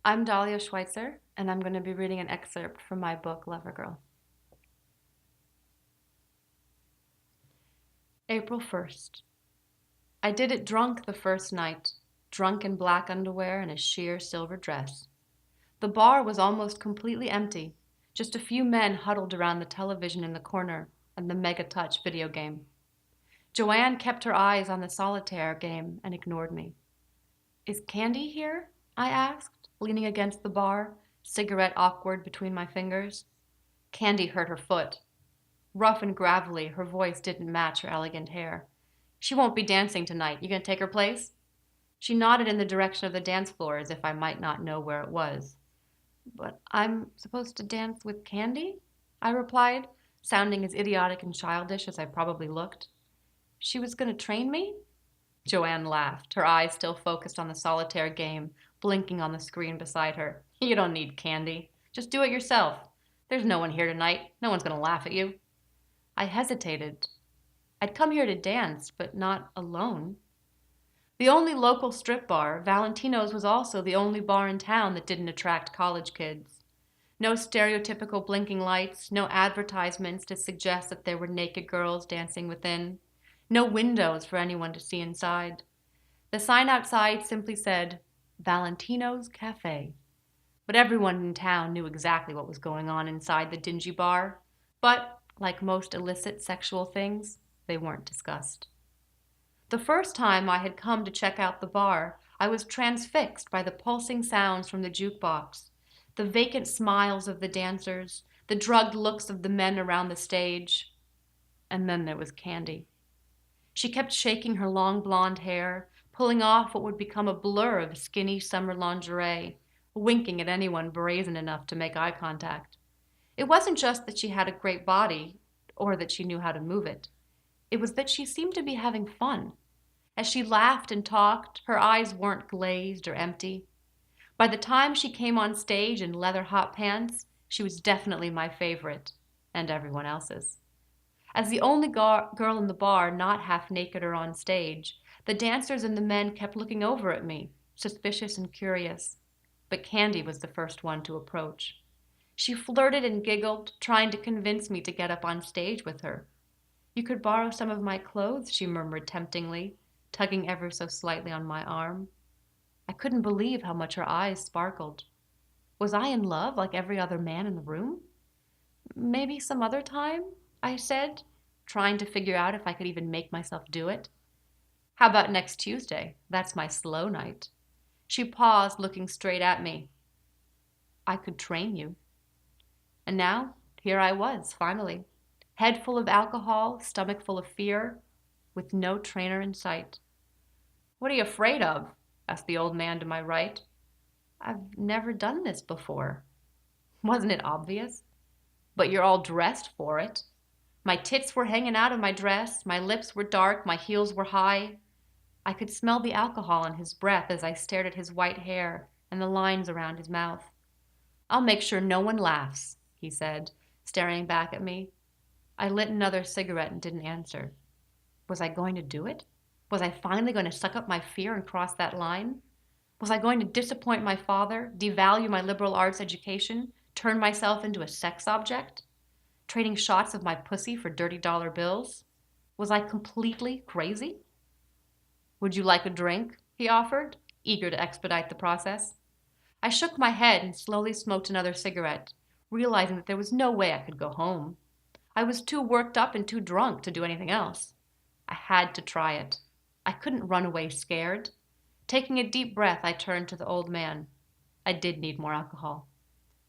I'm Dahlia Schweitzer, and I'm going to be reading an excerpt from my book, Lovergirl. April 1st. I did it drunk the first night, drunk in black underwear and a sheer silver dress. The bar was almost completely empty, just a few men huddled around the television in the corner and the Mega Touch video game. Joanne kept her eyes on the solitaire game and ignored me. Is Candy here? I asked, leaning against the bar, cigarette awkward between my fingers. Candy hurt her foot. Rough and gravelly, her voice didn't match her elegant hair. She won't be dancing tonight. You gonna take her place? She nodded in the direction of the dance floor as if I might not know where it was. But I'm supposed to dance with Candy? I replied, sounding as idiotic and childish as I probably looked. She was gonna train me? Joanne laughed, her eyes still focused on the solitaire game, blinking on the screen beside her. You don't need Candy. Just do it yourself. There's no one here tonight. No one's gonna laugh at you. I hesitated. I'd come here to dance, but not alone. The only local strip bar, Valentino's, was also the only bar in town that didn't attract college kids. No stereotypical blinking lights, no advertisements to suggest that there were naked girls dancing within, no windows for anyone to see inside. The sign outside simply said, Valentino's Cafe. But everyone in town knew exactly what was going on inside the dingy bar. But, like most illicit sexual things, they weren't discussed. The first time I had come to check out the bar, I was transfixed by the pulsing sounds from the jukebox, the vacant smiles of the dancers, the drugged looks of the men around the stage. And then there was Candy. She kept shaking her long blonde hair, pulling off what would become a blur of skinny summer lingerie, winking at anyone brazen enough to make eye contact. It wasn't just that she had a great body, or that she knew how to move it. It was that she seemed to be having fun. As she laughed and talked, her eyes weren't glazed or empty. By the time she came on stage in leather hot pants, she was definitely my favorite, and everyone else's. As the only girl in the bar not half naked or on stage, the dancers and the men kept looking over at me, suspicious and curious. But Candy was the first one to approach. She flirted and giggled, trying to convince me to get up on stage with her. You could borrow some of my clothes, she murmured temptingly, tugging ever so slightly on my arm. I couldn't believe how much her eyes sparkled. Was I in love like every other man in the room? Maybe some other time, I said, trying to figure out if I could even make myself do it. How about next Tuesday? That's my slow night. She paused, looking straight at me. I could train you. And now, here I was, finally, head full of alcohol, stomach full of fear, with no trainer in sight. What are you afraid of? Asked the old man to my right. I've never done this before. Wasn't it obvious? But you're all dressed for it. My tits were hanging out of my dress, my lips were dark, my heels were high. I could smell the alcohol in his breath as I stared at his white hair and the lines around his mouth. I'll make sure no one laughs, he said, staring back at me. I lit another cigarette and didn't answer. Was I going to do it? Was I finally going to suck up my fear and cross that line? Was I going to disappoint my father, devalue my liberal arts education, turn myself into a sex object? Trading shots of my pussy for dirty dollar bills? Was I completely crazy? Would you like a drink? He offered, eager to expedite the process. I shook my head and slowly smoked another cigarette, realizing that there was no way I could go home. I was too worked up and too drunk to do anything else. I had to try it. I couldn't run away scared. Taking a deep breath, I turned to the old man. I did need more alcohol.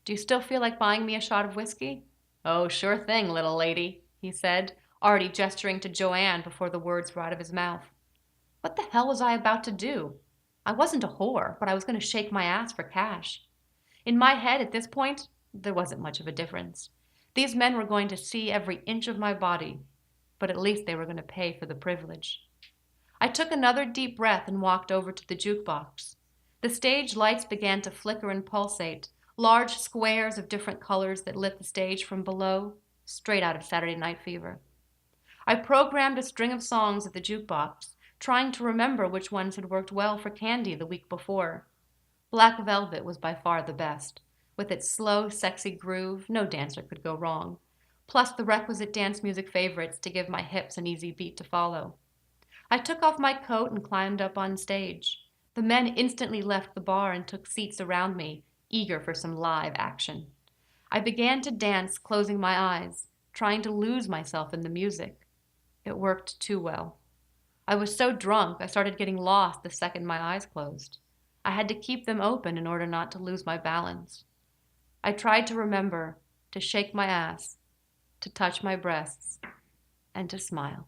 Do you still feel like buying me a shot of whiskey? Oh, sure thing, little lady, he said, already gesturing to Joanne before the words were out of his mouth. What the hell was I about to do? I wasn't a whore, but I was going to shake my ass for cash. In my head, at this point, there wasn't much of a difference. These men were going to see every inch of my body, but at least they were going to pay for the privilege. I took another deep breath and walked over to the jukebox. The stage lights began to flicker and pulsate, large squares of different colors that lit the stage from below, straight out of Saturday Night Fever. I programmed a string of songs at the jukebox, trying to remember which ones had worked well for Candy the week before. Black Velvet was by far the best. With its slow, sexy groove, no dancer could go wrong. Plus the requisite dance music favorites to give my hips an easy beat to follow. I took off my coat and climbed up on stage. The men instantly left the bar and took seats around me, eager for some live action. I began to dance, closing my eyes, trying to lose myself in the music. It worked too well. I was so drunk, I started getting lost the second my eyes closed. I had to keep them open in order not to lose my balance. I tried to remember to shake my ass, to touch my breasts, and to smile.